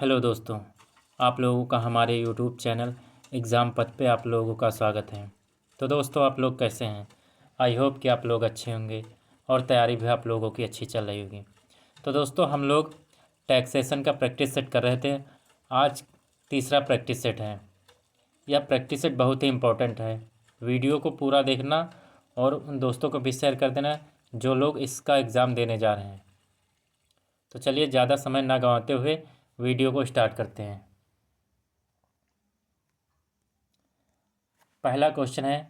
Hello दोस्तों, आप लोगों का हमारे यूट्यूब चैनल एग्ज़ाम पथ पे आप लोगों का स्वागत है। तो दोस्तों, आप लोग कैसे हैं? आई होप कि आप लोग अच्छे होंगे और तैयारी भी आप लोगों की अच्छी चल रही होगी। तो दोस्तों, हम लोग टैक्सेशन का प्रैक्टिस सेट कर रहे थे। आज तीसरा प्रैक्टिस सेट है। यह प्रैक्टिस सेट बहुत ही इम्पोर्टेंट है। वीडियो को पूरा देखना और उन दोस्तों को भी शेयर कर देना जो लोग इसका एग्ज़ाम देने जा रहे हैं। तो चलिए, ज़्यादा समय ना गंवाते हुए वीडियो को स्टार्ट करते हैं। पहला क्वेश्चन है,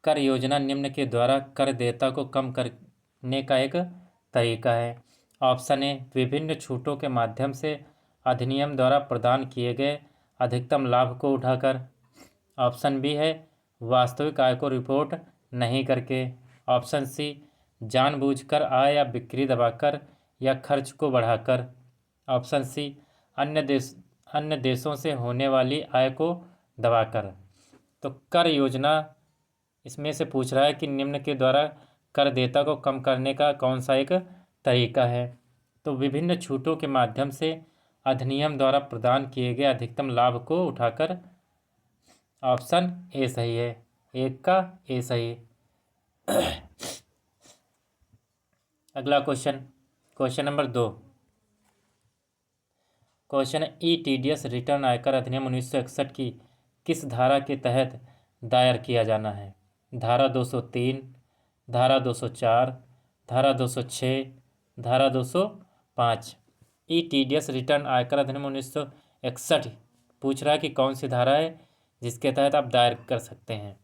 कर योजना निम्न के द्वारा कर देयता को कम करने का एक तरीका है। ऑप्शन ए, विभिन्न छूटों के माध्यम से अधिनियम द्वारा प्रदान किए गए अधिकतम लाभ को उठाकर। ऑप्शन बी है, वास्तविक आय को रिपोर्ट नहीं करके। ऑप्शन सी, जानबूझकर आय या बिक्री दबाकर या खर्च को बढ़ाकर। ऑप्शन सी, अन्य देशों से होने वाली आय को दबाकर। तो कर योजना इसमें से पूछ रहा है कि निम्न के द्वारा कर देयता को कम करने का कौन सा एक तरीका है। तो विभिन्न छूटों के माध्यम से अधिनियम द्वारा प्रदान किए गए अधिकतम लाभ को उठाकर। ऑप्शन ए सही है, एक का ए सही। अगला क्वेश्चन नंबर 2। क्वेश्चन है, ई टीडीएस रिटर्न आयकर अधिनियम 1961 की किस धारा के तहत दायर किया जाना है? धारा 203, धारा 204, धारा 206, धारा 205। ई टीडीएस रिटर्न आयकर अधिनियम 1961 पूछ रहा है कि कौन सी धारा है जिसके तहत आप दायर कर सकते हैं।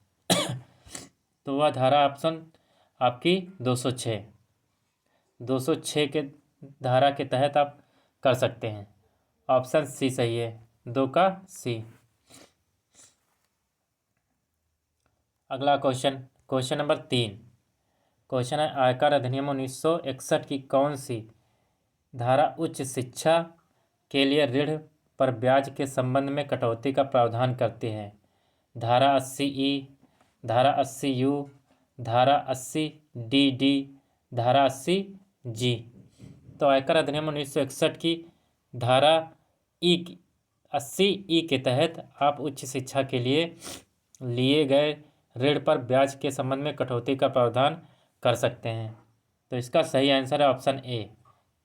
तो वह धारा ऑप्शन आपकी 206 के धारा के तहत आप कर सकते हैं। ऑप्शन सी सही है, 2 का सी। अगला क्वेश्चन नंबर 3। क्वेश्चन है, आयकर अधिनियम 1961 की कौन सी धारा उच्च शिक्षा के लिए ऋण पर ब्याज के संबंध में कटौती का प्रावधान करती है? धारा 80E, धारा 80U, धारा 80DD, धारा 80G। तो आयकर अधिनियम 1961 की धारा 80E के तहत आप उच्च शिक्षा के लिए गए ऋण पर ब्याज के संबंध में कटौती का प्रावधान कर सकते हैं। तो इसका सही आंसर है ऑप्शन ए,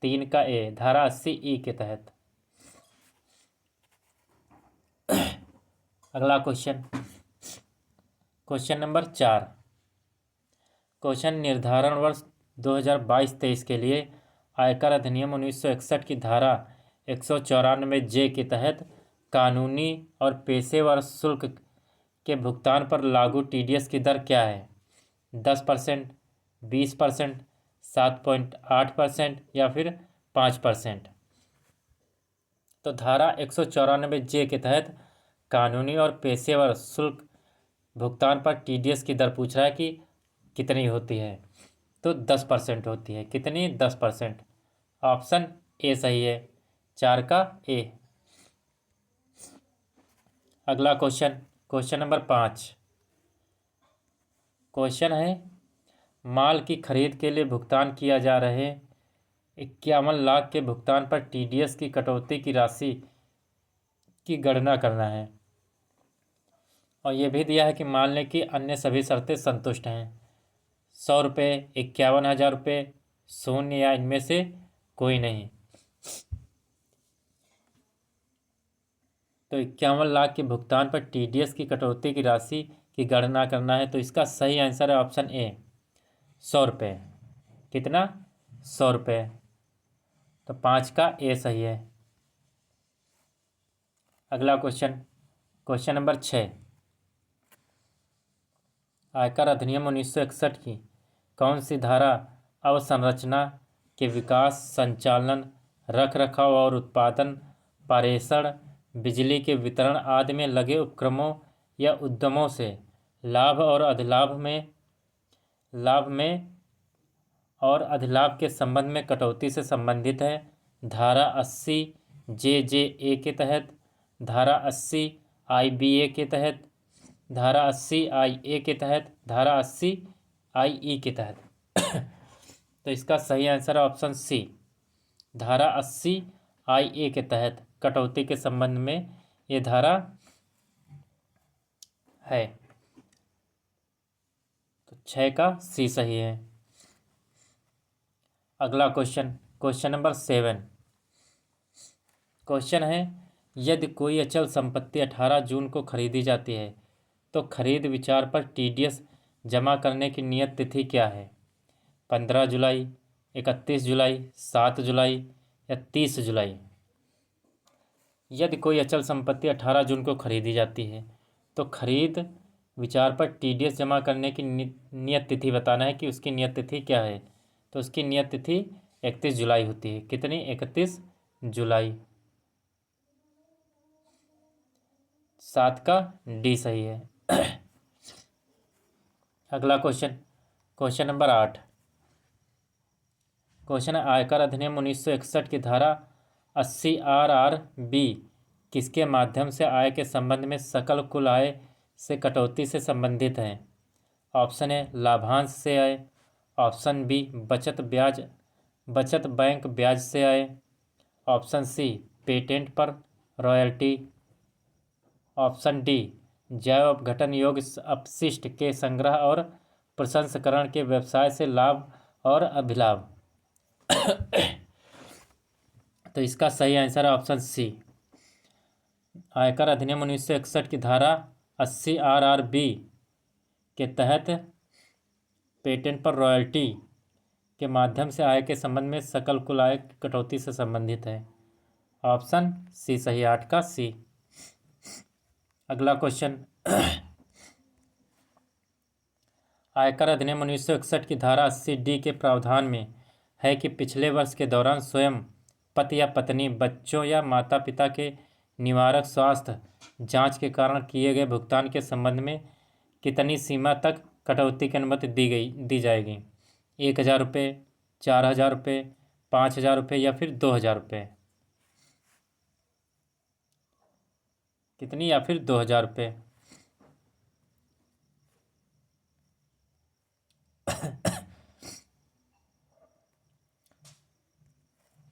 3 का ए, धारा 80E के तहत। अगला क्वेश्चन नंबर 4। क्वेश्चन, निर्धारण वर्ष 2022-23 के लिए आयकर अधिनियम 1961 की धारा 194J के तहत कानूनी और पेशेवर शुल्क के भुगतान पर लागू टीडीएस की दर क्या है? 10%, 20%, 7.8% या फिर 5%। तो धारा 194J के तहत कानूनी और पेशेवर शुल्क भुगतान पर टीडीएस की दर पूछ रहा है कि कितनी होती है। तो 10% होती है। कितनी? 10%। ऑप्शन ए सही है, 4 का ए। अगला क्वेश्चन नंबर 5। क्वेश्चन है, माल की खरीद के लिए भुगतान किया जा रहे 51 लाख के भुगतान पर टीडीएस की कटौती की राशि की गणना करना है। और ये भी दिया है कि मान लें कि अन्य सभी शर्तें संतुष्ट हैं। 100 रुपये, 51,000 रुपये, शून्य या इनमें से कोई नहीं। तो 51 लाख के भुगतान पर टीडीएस की कटौती की राशि की गणना करना है। तो इसका सही आंसर है ऑप्शन ए, 100 रुपये। कितना? 100 रुपये। तो 5 का ए सही है। अगला क्वेश्चन नंबर 6। आयकर अधिनियम 1961 की कौन सी धारा अवसंरचना के विकास, संचालन, रखरखाव और उत्पादन, पारेषण, बिजली के वितरण आदि में लगे उपक्रमों या उद्यमों से लाभ और अधिलाभ के संबंध में कटौती से संबंधित है? धारा 80 JJA के तहत, धारा 80 IBA के तहत, धारा 80 IA के तहत, धारा 80 IE के तहत। तो इसका सही आंसर है ऑप्शन सी, धारा 80 IA के तहत कटौती के संबंध में ये धारा है। तो 6 का C सही है। अगला क्वेश्चन नंबर 7। क्वेश्चन है, यदि कोई अचल संपत्ति 18 जून को खरीदी जाती है तो खरीद विचार पर TDS जमा करने की नियत तिथि क्या है? 15 जुलाई, 31 जुलाई, 7 जुलाई या 30 जुलाई? यदि कोई अचल संपत्ति 18 जून को खरीदी जाती है तो खरीद विचार पर TDS जमा करने की नियत तिथि बताना है कि उसकी नियत तिथि क्या है। तो उसकी नियत तिथि 31 जुलाई होती है। कितनी? 31 जुलाई। 7 का D सही है। अगला क्वेश्चन नंबर 8। क्वेश्चन है, आयकर अधिनियम 1961 की धारा 80 RRB किसके माध्यम से आय के संबंध में सकल कुल आय से कटौती से संबंधित है? ऑप्शन ए लाभांश से आय, ऑप्शन बी बचत बैंक ब्याज से आय, ऑप्शन सी पेटेंट पर रॉयल्टी, ऑप्शन डी जैव अपघटन योग्य अपशिष्ट के संग्रह और प्रसंस्करण के व्यवसाय से लाभ और अभिलाभ। तो इसका सही आंसर है ऑप्शन सी। आयकर अधिनियम 1961 की धारा 80 RRB के तहत पेटेंट पर रॉयल्टी के माध्यम से आय के संबंध में सकल कुल आय की कटौती से संबंधित है। ऑप्शन सी सही, 8 का सी। अगला क्वेश्चन, आयकर अधिनियम 1961 की धारा 80D के प्रावधान में है कि पिछले वर्ष के दौरान स्वयं पति या पत्नी, बच्चों या माता पिता के निवारक स्वास्थ्य जांच के कारण किए गए भुगतान के संबंध में कितनी सीमा तक कटौती की अनुमति दी जाएगी? 1,000 रुपये, 4,000 रुपये, 5,000 रुपये या फिर 2,000 रुपये? कितनी? या फिर 2,000 रुपये?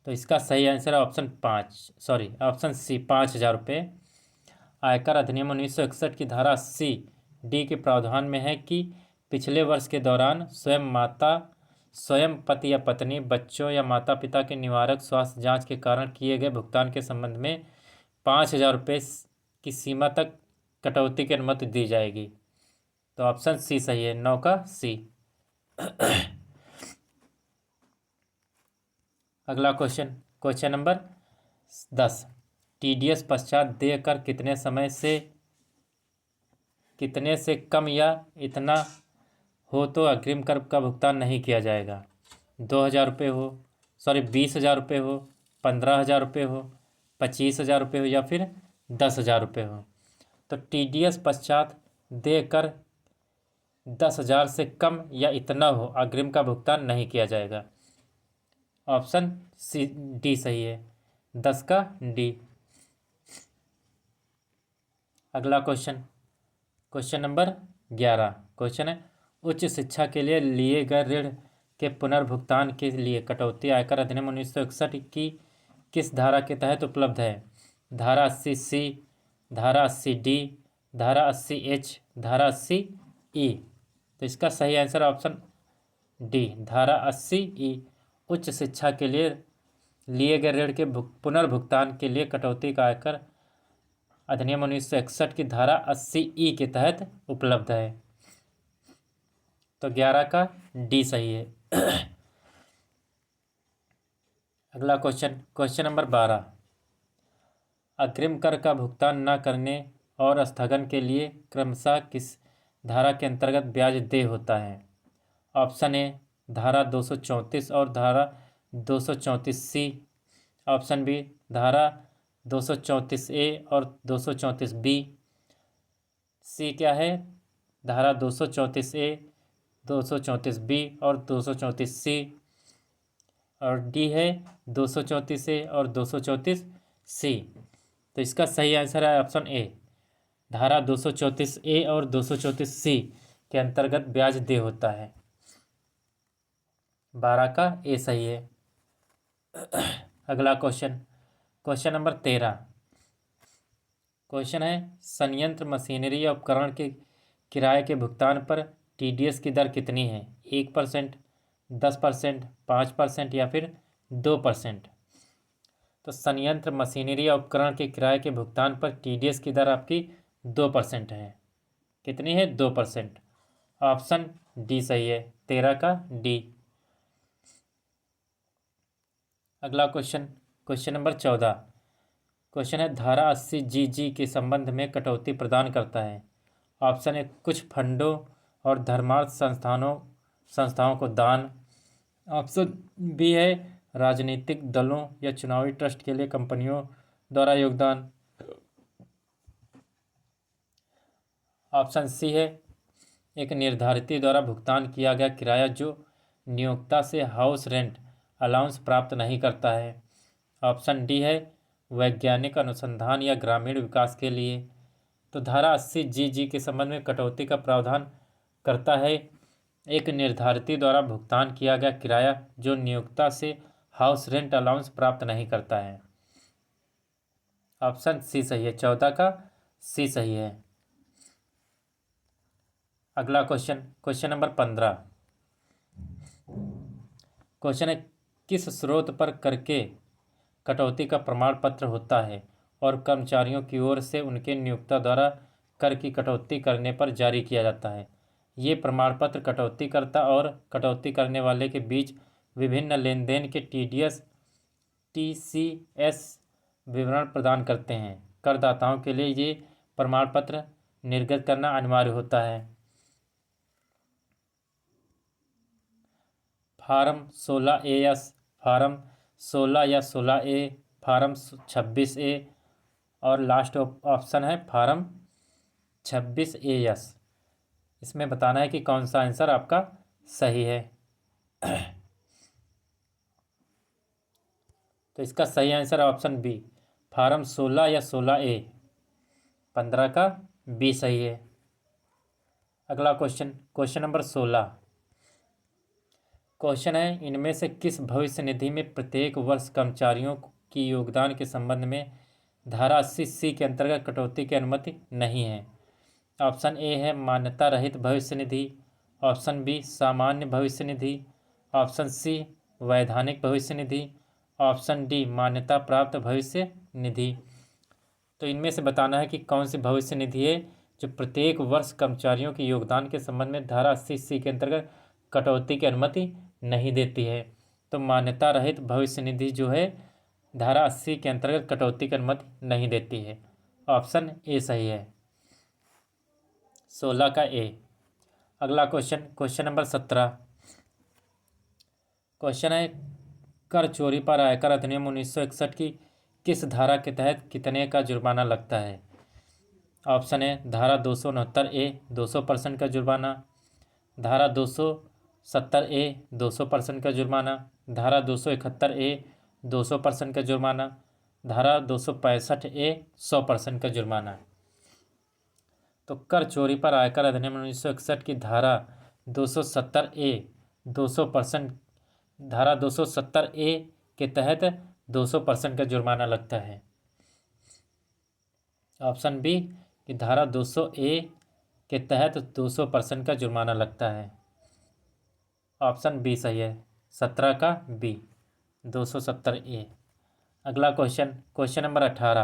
तो इसका सही आंसर है ऑप्शन सी, 5,000 रुपये। आयकर अधिनियम 1961 की धारा 80D के प्रावधान में है कि पिछले वर्ष के दौरान स्वयं पति या पत्नी, बच्चों या माता पिता के निवारक स्वास्थ्य जांच के कारण किए गए भुगतान के संबंध में 5,000 रुपये की सीमा तक कटौती की अनुमति दी जाएगी। तो ऑप्शन सी सही है, 9 का सी। अगला क्वेश्चन नंबर 10। TDS पश्चात देय कर कितने से कम या इतना हो तो अग्रिम कर का भुगतान नहीं किया जाएगा? 2,000 रुपये हो, 20,000 रुपये हो, 15,000 रुपये हो, 25,000 रुपये हो या फिर 10,000 रुपये हो? तो TDS पश्चात देय कर 10,000 से कम या इतना हो अग्रिम का भुगतान नहीं किया जाएगा। ऑप्शन सी डी सही है, 10 का डी। अगला क्वेश्चन नंबर 11। क्वेश्चन है, उच्च शिक्षा के लिए गए ऋण के पुनर्भुगतान के लिए कटौती आयकर अधिनियम 1961 की किस धारा के तहत उपलब्ध है? धारा 80C, धारा 80D, धारा 80H, धारा 80E? तो इसका सही आंसर ऑप्शन डी, धारा 80E। उच्च शिक्षा के लिए गए ऋण के पुनर्भुगतान के लिए कटौती का आयकर अधिनियम 1961 की धारा 80E के तहत उपलब्ध है। तो 11 का डी सही है। अगला क्वेश्चन नंबर 12। अग्रिम कर का भुगतान न करने और स्थगन के लिए क्रमशः किस धारा के अंतर्गत ब्याज देय होता है? ऑप्शन ए धारा 234 और धारा 234C, ऑप्शन बी धारा 234A और 234B, सी क्या है? धारा 234A, 234B और 234C, और डी है 234A और 234C। तो इसका सही आंसर है ऑप्शन ए, धारा 234A और 234C के अंतर्गत ब्याज देय होता है। 12 का ए सही है। अगला क्वेश्चन क्वेश्चन नंबर 13 क्वेश्चन है संयंत्र मशीनरी या उपकरण के किराए के भुगतान पर TDS की दर कितनी है? 1%, 10%, 5% या फिर 2%। तो संयंत्र मशीनरी या उपकरण के किराए के भुगतान पर TDS की दर आपकी 2% है। कितनी है? 2%। ऑप्शन डी सही है, 13 का डी। अगला क्वेश्चन, क्वेश्चन नंबर 14 क्वेश्चन है धारा 80 GG के संबंध में कटौती प्रदान करता है। ऑप्शन ए कुछ फंडों और धर्मार्थ संस्थाओं को दान। ऑप्शन बी है राजनीतिक दलों या चुनावी ट्रस्ट के लिए कंपनियों द्वारा योगदान। ऑप्शन सी है एक निर्धारित द्वारा भुगतान किया गया किराया जो नियोक्ता से हाउस रेंट अलाउंस प्राप्त नहीं करता है। ऑप्शन डी है वैज्ञानिक अनुसंधान या ग्रामीण विकास के लिए। तो धारा 80 GG के संबंध में कटौती का प्रावधान करता है एक निर्धारित द्वारा भुगतान किया गया किराया जो नियोक्ता से हाउस रेंट अलाउंस प्राप्त नहीं करता है। ऑप्शन सी सही है, 14 का सी सही है। अगला क्वेश्चन, क्वेश्चन नंबर 15 क्वेश्चन है किस स्रोत पर कर के कटौती का प्रमाण पत्र होता है और कर्मचारियों की ओर से उनके नियोक्ता द्वारा कर की कटौती करने पर जारी किया जाता है। ये प्रमाण पत्र कटौतीकर्ता और कटौती करने वाले के बीच विभिन्न लेन देन के TCS विवरण प्रदान करते हैं। करदाताओं के लिए ये प्रमाण पत्र निर्गत करना अनिवार्य होता है। फार्म 16A फार्म 16 या 16A, फार्म 26A और लास्ट ऑप्शन है फार्म 26AS। इसमें बताना है कि कौन सा आंसर आपका सही है। तो इसका सही आंसर ऑप्शन बी फार्म 16 या 16A, 15 का बी सही है। अगला क्वेश्चन, क्वेश्चन नंबर 16 क्वेश्चन है इनमें से किस भविष्य निधि में प्रत्येक वर्ष कर्मचारियों की योगदान के संबंध में धारा 80C के अंतर्गत कटौती की अनुमति नहीं है। ऑप्शन ए है मान्यता रहित भविष्य निधि। ऑप्शन बी सामान्य भविष्य निधि। ऑप्शन सी वैधानिक भविष्य निधि। ऑप्शन डी मान्यता प्राप्त भविष्य निधि। तो इनमें से बताना है कि कौन सी भविष्य निधि है जो प्रत्येक वर्ष कर्मचारियों के योगदान के संबंध में धारा 80C के अंतर्गत कटौती की अनुमति नहीं देती है। तो मान्यता रहित भविष्य निधि जो है धारा 80 के अंतर्गत कटौती की अनुमति नहीं देती है। ऑप्शन ए सही है, 16 का ए। अगला क्वेश्चन, क्वेश्चन नंबर 17 क्वेश्चन है कर चोरी पर आयकर अधिनियम 1961 की किस धारा के तहत कितने का जुर्माना लगता है? ऑप्शन है धारा 269A 200% का जुर्माना। धारा 270A 200% का जुर्माना। धारा 271A 200% का जुर्माना। धारा 265A 100% का जुर्माना। तो कर चोरी पर आयकर अधिनियम 1961 की धारा 270A 200% धारा 270A के तहत 200% का जुर्माना लगता है। ऑप्शन बी कि धारा 200A के तहत 200% का जुर्माना लगता है। ऑप्शन बी सही है, 17 का बी, 270A। अगला क्वेश्चन, क्वेश्चन नंबर 18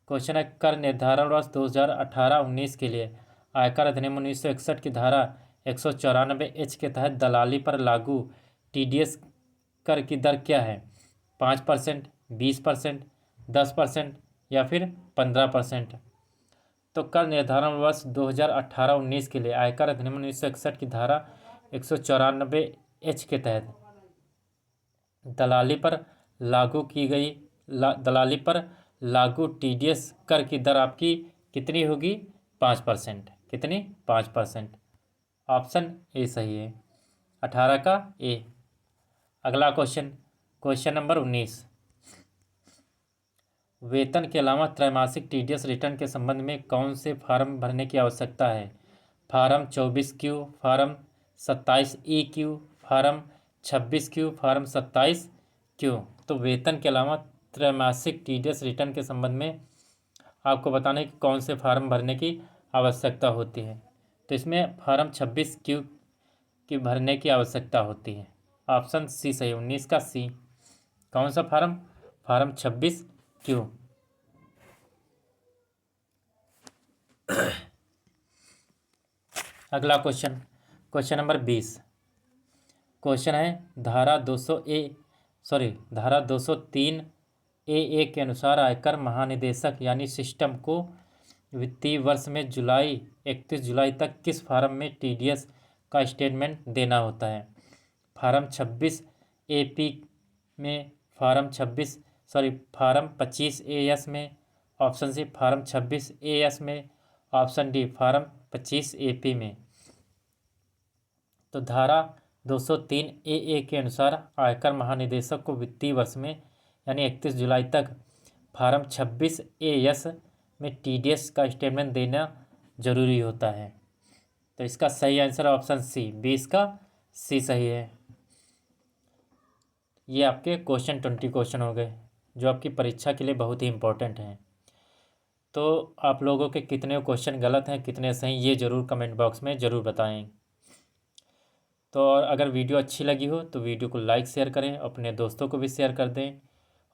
क्वेश्चन है कर निर्धारण वर्ष 2018-19 के लिए आयकर अधिनियम 1961 की धारा 194H के तहत दलाली पर लागू TDS कर की दर क्या है? 5%, 20%, 10% या फिर 15%। तो कर निर्धारण वर्ष 2018-19 के लिए आयकर अधिनियम 1961 की धारा 194H के तहत दलाली पर लागू TDS कर की दर आपकी कितनी होगी? 5%। कितनी? 5%। ऑप्शन ए सही है, 18 का ए। अगला क्वेश्चन, क्वेश्चन नंबर 19 वेतन के अलावा त्रैमासिक TDS रिटर्न के संबंध में कौन से फार्म भरने की आवश्यकता है? Form 24Q, form 27EQ, form 26Q, form 27Q। तो वेतन के अलावा त्रैमासिक TDS रिटर्न के संबंध में आपको बताना है कि कौन से फार्म भरने की आवश्यकता होती है। तो इसमें फार्म 26Q की भरने की आवश्यकता होती है। ऑप्शन सी सही, 19 का सी। कौन सा फार्म 26Q। अगला क्वेश्चन नंबर 20। क्वेश्चन है धारा 203A के अनुसार आयकर महानिदेशक यानी सिस्टम को वित्तीय वर्ष में 31 जुलाई तक किस फार्म में TDS का स्टेटमेंट देना होता है। फार्म 26AP में, फार्म 25AS में, ऑप्शन सी फार्म 26AS में, ऑप्शन डी फार्म 25AP में। तो धारा 203AA के अनुसार आयकर महानिदेशक को वित्तीय वर्ष में यानी 31 जुलाई तक फार्म 26AS में TDS का स्टेटमेंट देना जरूरी होता है। तो इसका सही आंसर ऑप्शन सी, 20 का सी सही है। ये आपके क्वेश्चन 20 क्वेश्चन हो गए जो आपकी परीक्षा के लिए बहुत ही इम्पोर्टेंट हैं। तो आप लोगों के कितने क्वेश्चन गलत हैं कितने सही ये ज़रूर कमेंट बॉक्स में ज़रूर बताएं। तो और अगर वीडियो अच्छी लगी हो तो वीडियो को लाइक शेयर करें, अपने दोस्तों को भी शेयर कर दें।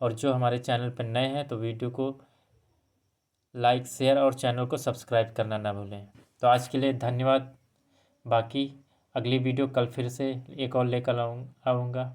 और जो हमारे चैनल पर नए हैं तो वीडियो को लाइक शेयर और चैनल को सब्सक्राइब करना ना भूलें। तो आज के लिए धन्यवाद। बाकी अगली वीडियो कल फिर से एक और लेकर आऊँगा।